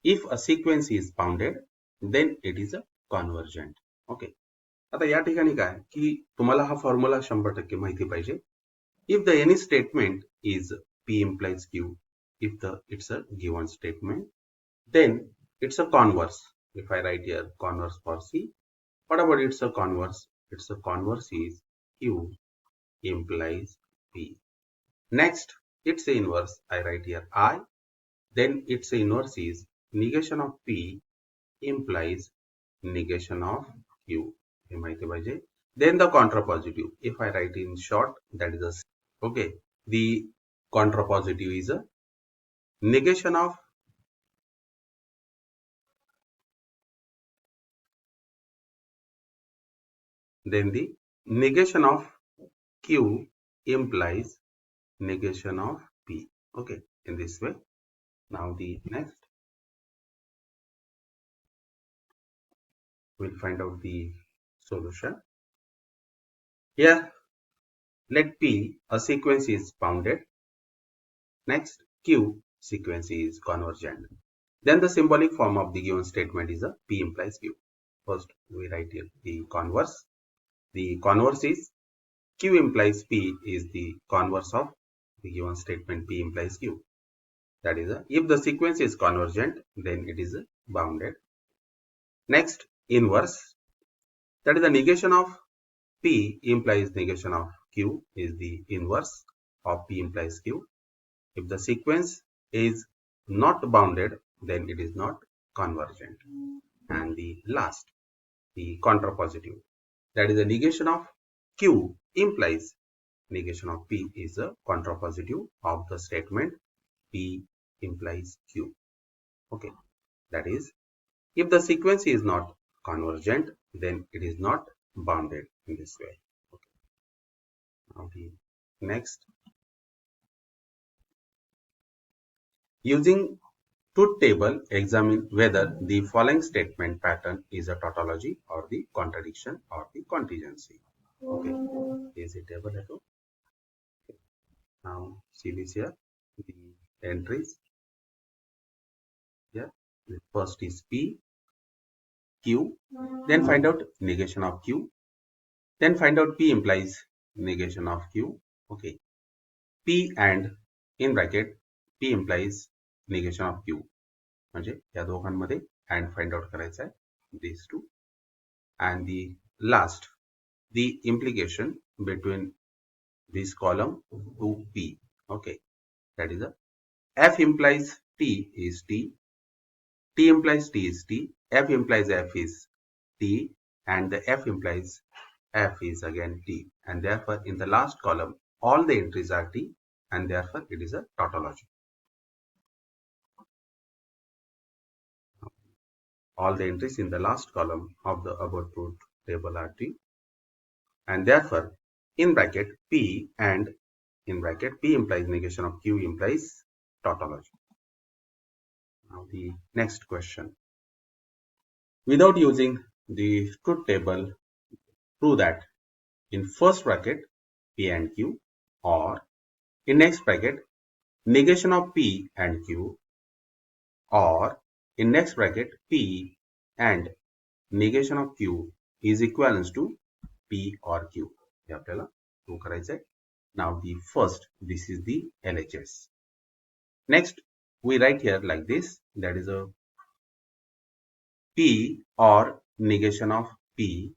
If a sequence is bounded, then it is a convergent. Okay. आता या ठिकाणी काय की तुम्हाला हा formula 100% माहिती पाहिजे. If the any statement is P implies Q, if it's a given statement, then it's a converse. If I write here converse for C, what about it's a converse? It's a converse is Q implies P. Next, its inverse, I write here I. Then its inverse is negation of P implies negation of Q. Then the contrapositive, if I write in short, that is a C. Okay. The contrapositive is a negation of then the negation of Q implies negation of P. Okay, in this way. Now the next, we'll find out the solution. Here, let P a sequence is bounded. Next, Q sequence is convergent. Then the symbolic form of the given statement is a P implies Q. First, we write here the converse. The converse is Q implies P is the converse of the given statement P implies Q. That is, if the sequence is convergent, then it is bounded. Next, inverse. That is the negation of P implies negation of Q is the inverse of P implies Q. If the sequence is not bounded, then it is not convergent. And the last, the contrapositive. That is the negation of Q implies negation of P is a contrapositive of the statement P implies Q. Okay, that is, if the sequence is not convergent, then it is not bounded in this way. Okay. Now the next, using truth table, examine whether the following statement pattern is a tautology or the contradiction or the contingency. Okay, is a table. Okay. Now see this here, the entries. Here, the first is P, Q, then find out negation of Q, then find out P implies negation of Q. Okay, P and in bracket P implies negation of Q. म्हणजे या दोघांमध्ये and find out करायचा आहे these two. And the last, the implication between this column to P. Okay, that is a F implies T is T, T implies T is T, F implies F is T, and the F implies F is again T, and therefore in the last column all the entries are T, and therefore it is a tautology. All the entries in the last column of the above truth table are T, and therefore in bracket P and in bracket P implies negation of Q implies tautology. Now the next question. Without using the truth table, prove that in first bracket P and Q, or in next bracket negation of P and Q, or in next bracket P and negation of Q is equivalent to P or Q. हे आपल्याला prove करायचं आहे. Now the first, this is the LHS. Next we write here like this, that is a P or negation of P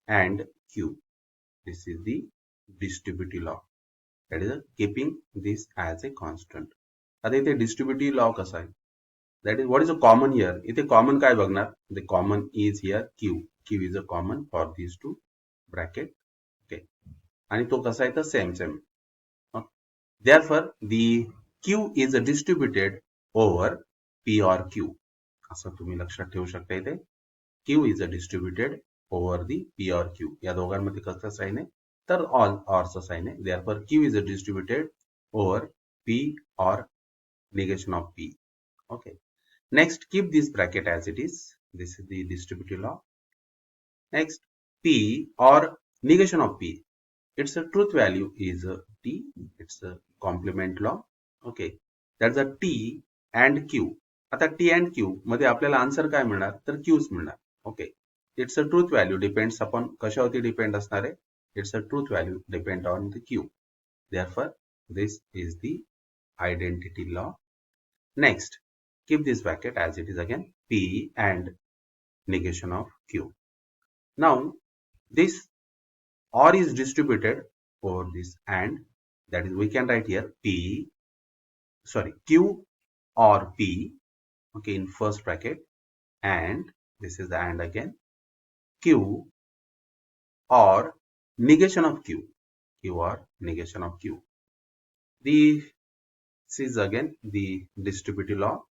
and Q. This is the distributive law. That is keeping this as a constant. आता इथे distributive law कसा आहे? That is, what is a common here? इथे common काय बघणार? The common is here Q. Q is a common for these two bracket. Okay. आणि तो कसा आहे तर same. Therefore, the Q is distributed over P or Q. असं तुम्ही लक्षात ठेवू शकता इथे. Q is distributed over the P or Q. या दोघांमध्ये कसं साइन आहे तर all or चं साइन आहे. Therefore, Q is distributed over P or negation of P. Okay. Next, keep this bracket as it is. This is the distributive law. Next, P or negation of P. Its truth value is T. It's a complement law. Okay. That's a T and Q. आता T and Q मध्ये आपल्याला answer काय मिळणार तर Qच मिळणार. Okay. It's a truth value depends upon कशावरती depend असणार आहे. It's a truth value depend on the Q. Therefore, this is the identity law. Next, keep this bracket as it is again, P and negation of Q. Now, this or is distributed over this and, that is we can write here Q or P, okay, in first bracket, and this is the and again, Q or negation of Q or negation of Q. This is again the distributive law.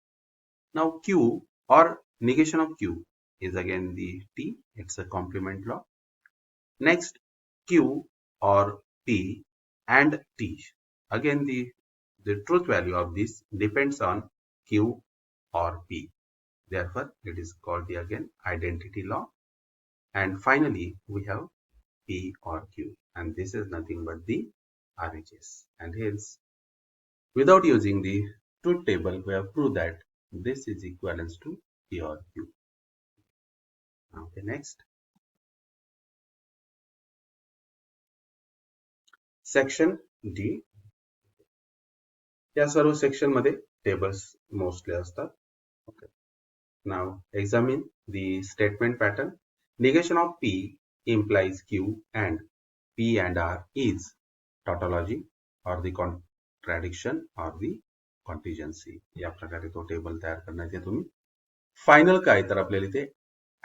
Now Q or negation of Q is again the T, it's a complement law. Next, Q or P and T. Again, the truth value of this depends on Q or P. Therefore, it is called the again identity law. And finally, we have P or Q. And this is nothing but the RHS. And hence, without using the truth table, we have proved that this is equivalent to P or Q. Now, the next. Section D. या सर्व section मध्ये tables mostly असतात. Okay. Now examine the statement pattern. Negation of P implies Q and P and R is tautology or the contradiction or the contingency. या प्रकारे तो table तयार करण्याचे तुम्ही final काय तर आपल्याला इथे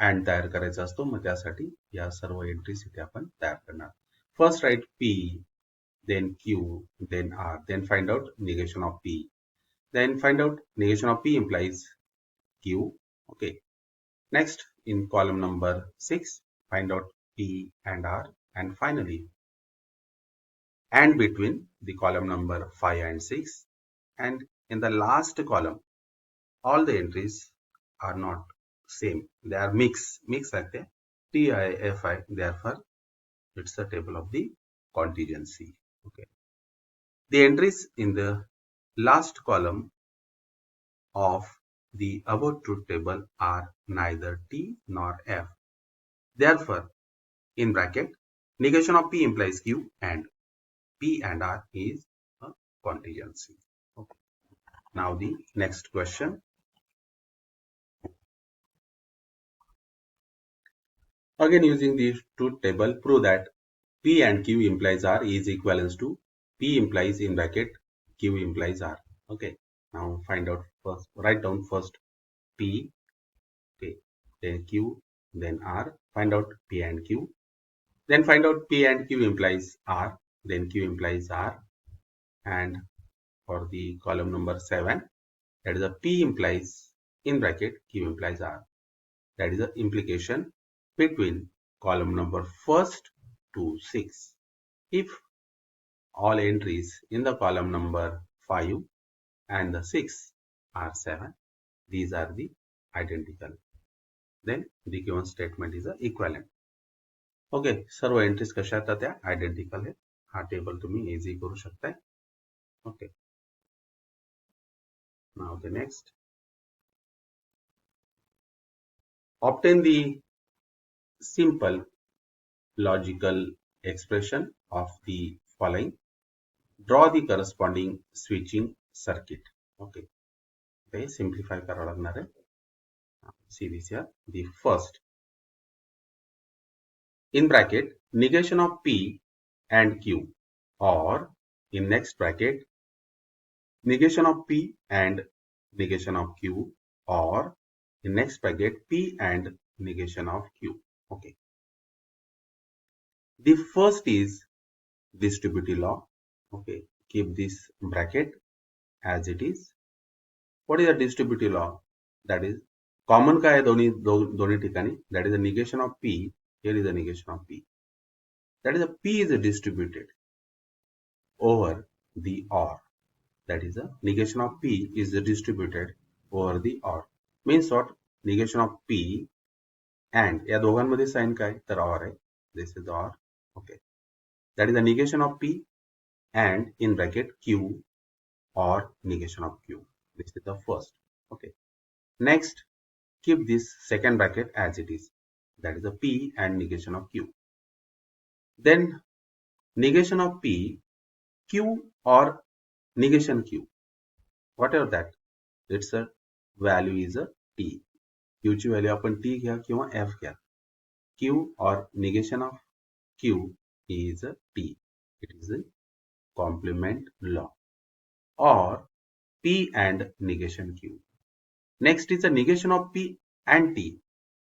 अँड तयार करायचा असतो. मग त्यासाठी या सर्व एंट्रीज इथे आपण तयार करणार. First right P, then Q, then R, then find out negation of P. Then find out negation of P implies Q. Okay. Next, in column number 6, find out P and R. And finally, and between the column number 5 and 6. And in the last column, all the entries are not same. They are mix like that. TIFI, therefore, it's the table of the contingency. Okay. The entries in the last column of the above truth table are neither T nor F. Therefore, in bracket, negation of P implies Q and P and R is a contingency. Okay. Now the next question. Again, using the truth table, prove that P and Q implies R is equivalent to P implies in bracket Q implies R. Okay. Now find out first, write down first P, okay, then Q, then R. Find out P and Q. Then find out P and Q implies R, then Q implies R. And for the column number 7, that is a P implies in bracket Q implies R. That is the implication between column number 1st to 6. If all entries in the column number 5 and the 6 are 7, these are the identical. Then the given statement is a equivalent. Okay, सर्व entries कशा आहेत त्या identical आहेत. हा table तुम्ही easy करू शकताय. Okay, now the next, obtain the simple logical expression of the following. Draw the corresponding switching circuit. Okay, they simplify करावं लागणार आहे. See this here. The first, in bracket, negation of P and Q, or in next bracket, negation of P and negation of Q, or in next bracket, P and negation of Q. Okay. The first is distributive law. Okay. Keep this bracket as it is. What is the distributive law? That is common काय दोन्ही ठिकाणी. That is the negation of P. Here is the negation of P. That is a P is distributed over the OR. That is a negation of P is distributed over the OR. Means what? Negation of P and या दोघांमध्ये sign काय तर OR आहे. This is the OR. Okay. That is the negation of P and in bracket Q or negation of Q. This is the first. Okay. Next, keep this second bracket as it is. That is the P and negation of Q. Then negation of P, Q or negation Q. Whatever that, its a value is a T. Q ची value आपण T घ्या किंवा F घ्या. Q or negation of Q is a T. It is a complement law. Or P and negation Q. Next is a negation of P and T.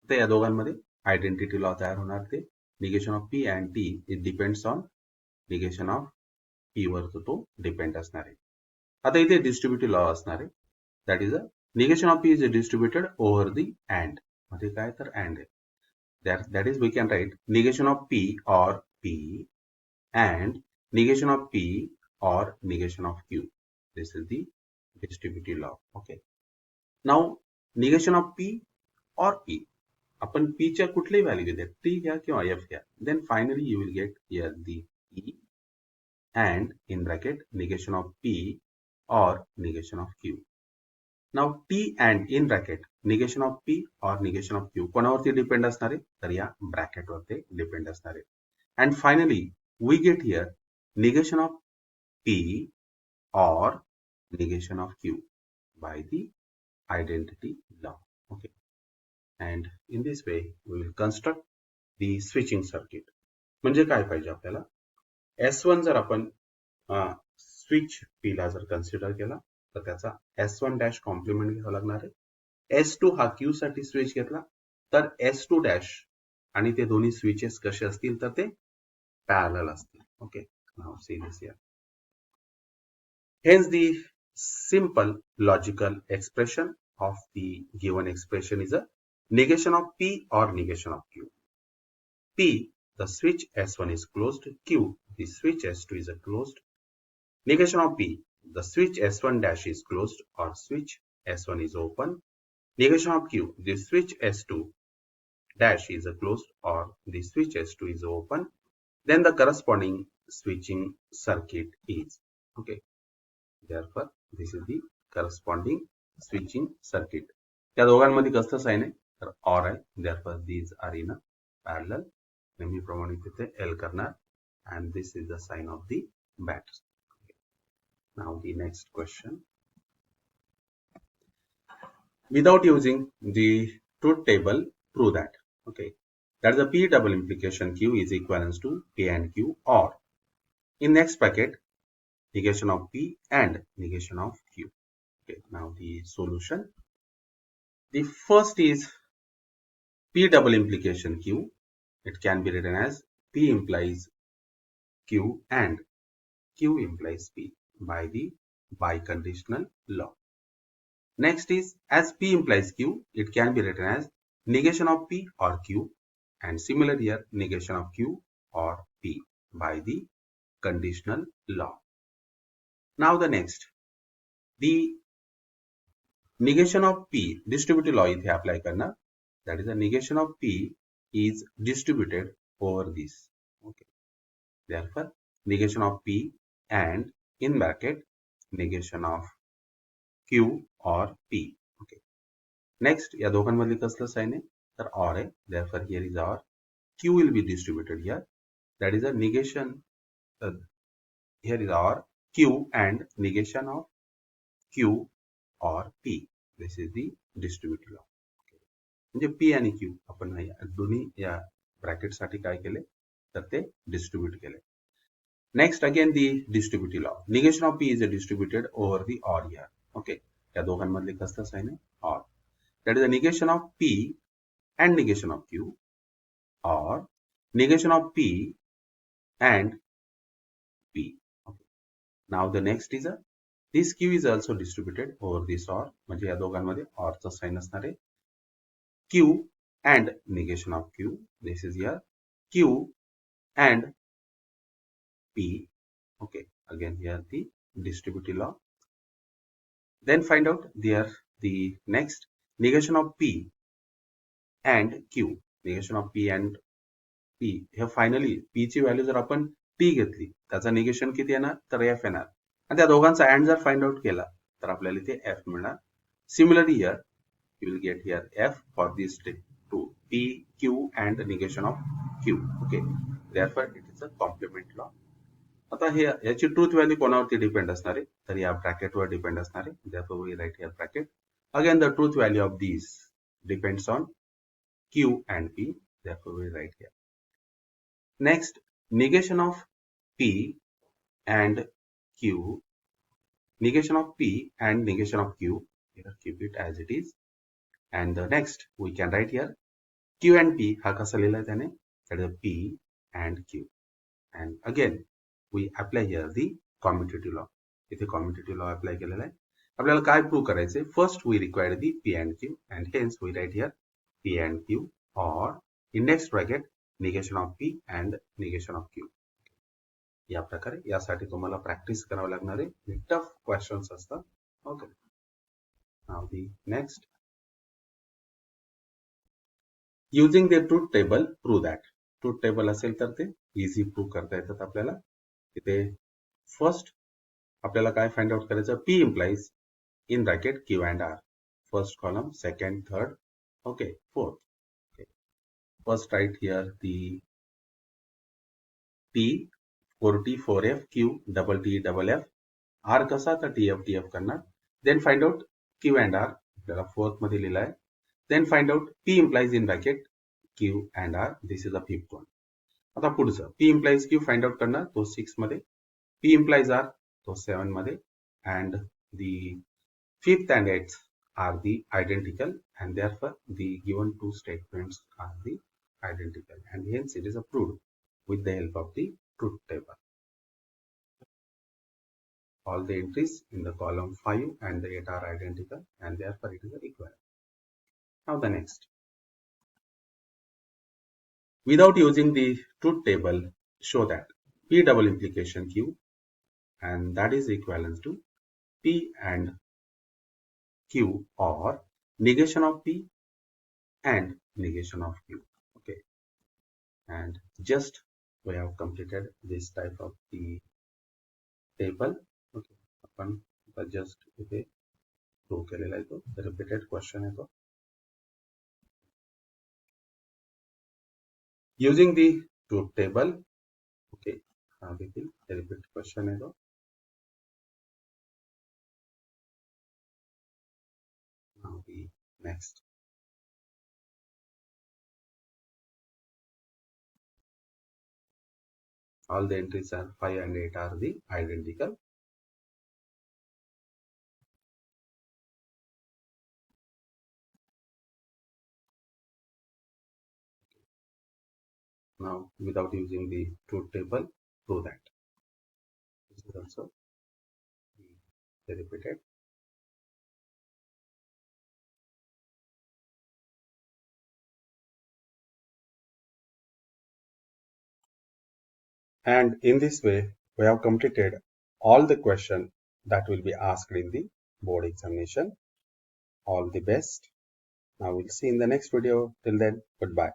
तर या दोघांमध्ये identity law तयार होणार ते. Negation of P and T it depends on negation of P वर तो depend असणार आहे. आता इथे डिस्ट्रीब्युटिव्ह लॉ असणार आहे. That is a negation of P is distributed over the and. मध्ये काय तर अँड आहे. That is we can write negation of P or P and negation of P or negation of Q. This is the distributive law. Okay. Now negation of P or P. आपण P च्या कुठलीही value घेते T घ्या किंवा F घ्या. Then finally you will get here the E and in bracket negation of P or negation of Q. Now T and in bracket negation of P or negation of Q कोणावरती depend असणार आहे तर या bracket वरती depend असणार आहे. And finally we get here negation of P or negation of Q by the identity law. Okay. And in this way we will construct the switching circuit. म्हणजे काय पाहिजे आपल्याला S1 जर आपण स्विच P ला जर consider केला तर त्याचा S1 डॅश कॉम्प्लिमेंट घ्यावा लागणार आहे. S2 हा Q साठी स्विच घेतला तर S2 डॅश आणि ते दोन्ही स्विचेस कसे असतील तर ते पॅरलल असतील. Okay. Now see this here. Hence the simple logical expression of the given expression is a negation of P or negation of Q. P, the switch S1 is closed. Q, the switch S2 is closed. Negation of P, the switch S1 dash is closed or switch S1 is open. Negation of Q, the switch S2 dash is closed or the switch S2 is open. Then the corresponding switching circuit is. Okay. Therefore, this is the corresponding switching circuit. त्या दोघांमध्ये कसं sign आहे तर OR आहे. Therefore, these are in a parallel. नेहमीप्रमाणे तिथे L करणार and this is the sign of the bat. Now the next question. Without using the truth table, prove that. Okay. That is the P double implication Q is equivalent to P and Q or in next bracket negation of P and negation of Q. Okay, now the solution. The first is P double implication Q. It can be written as P implies Q and Q implies P by the biconditional law. Next is as P implies Q, it can be written as negation of P or Q, and similar here negation of Q or P by the conditional law. Now the next, the negation of P distributive law इथे apply करना. That is the negation of P is distributed over this. Okay. Therefore, negation of P and in bracket negation of Q or P. Okay. Next, या दोघांमधली कसलं sign आहे तर or आहे. Therefore, here is or. Q will be distributed here. That is a negation. Here is or Q and negation of Q or P. This is the distributive law. म्हणजे P आणि Q आपण दोन्ही या bracket साठी काय केले तर ते डिस्ट्रीब्यूट केले. Next again the distributive law. Negation of P is distributed over the or here. Okay. या दोघांमधले कसलं साइन आहे or. That is the negation of P and negation of Q or negation of P and P. Okay. Now the next is this Q is also distributed over this or. म्हणजे या दोघांमध्ये or चा sign असणार आहे Q and negation of Q. This is here Q and P. Okay, again here the distributive law. Then find out there the next negation of P and Q. Negation of P and P. Here finally P ची value जर आपण T घेतली त्याचा negation किती येणार तर F येणार आणि त्या दोघांचा अँड जर फाइंड आउट केला तर आपल्याला इथे F मिळणार. Similarly here you will get here F for these two P, Q and negation of Q. Okay, therefore it is a complement law. आता हे याची ट्रूथ व्हॅल्यू कोणावरती डिपेंड असणार आहे तर या ब्रॅकेटवर डिपेंड असणार आहे. therefore we write here bracket. Again the truth value of these depends on Q and P. therefore we write here. Next, negation of P and Q. Negation of P and negation of Q. Here keep it as it is. And the next we can write here Q and P हा कसा लिहिलाय त्याने that is P and Q. And again we apply here the commutative law. इथे commutative law apply केलेला आहे. आपल्याला काय prove करायचे first we require the P and Q and hence we write here P and Q or in next bracket negation of P and negation of Q. या प्रकारे यासाठी तुम्हाला प्रॅक्टिस करावं लागणार आहे. टफ क्वेश्चन्स असतात. Okay. Now the next using the truth table prove that. Truth table असेल तर ते इझी प्रूव्ह करता येतात आपल्याला. इथे फर्स्ट आपल्याला काय फाइंड आउट करायचं P implies in bracket Q and R. First column, second, third, okay, fourth. Okay. First write here the T, 4T, 4F, Q, double T, double F. R कसा तर TF, TF करणार. Then find out Q and R. आपल्याला fourth मध्ये लिहिला आहे. Then find out P implies in bracket Q and R. This is the fifth one. आता पुढचं P implies Q find out करणार तो 6 मध्ये. P implies R तो 7 मध्ये. And the fifth and eighth are the identical and therefore the given two statements are the identical and hence it is proved with the help of the truth table. All the entries in the column 5 and the 8 are identical and therefore it is equivalent. Now the next. Without using the truth table, show that P double implication Q and that is equivalent to P and Q or negation of P and negation of Q. Okay. And just we have completed this type of the table. Okay. आपण just इथे prove केलेला आहे तो repeated question आहे तो. Using the truth table. Okay. हा देखील repeat question आहे तो. Now the next. All the entries are 5 and 8 are the identical. Now, without using the truth table, prove that. This is also repeated. And in this way, we have completed all the questions that will be asked in the board examination. All the best. Now we'll see in the next video. Till then, goodbye.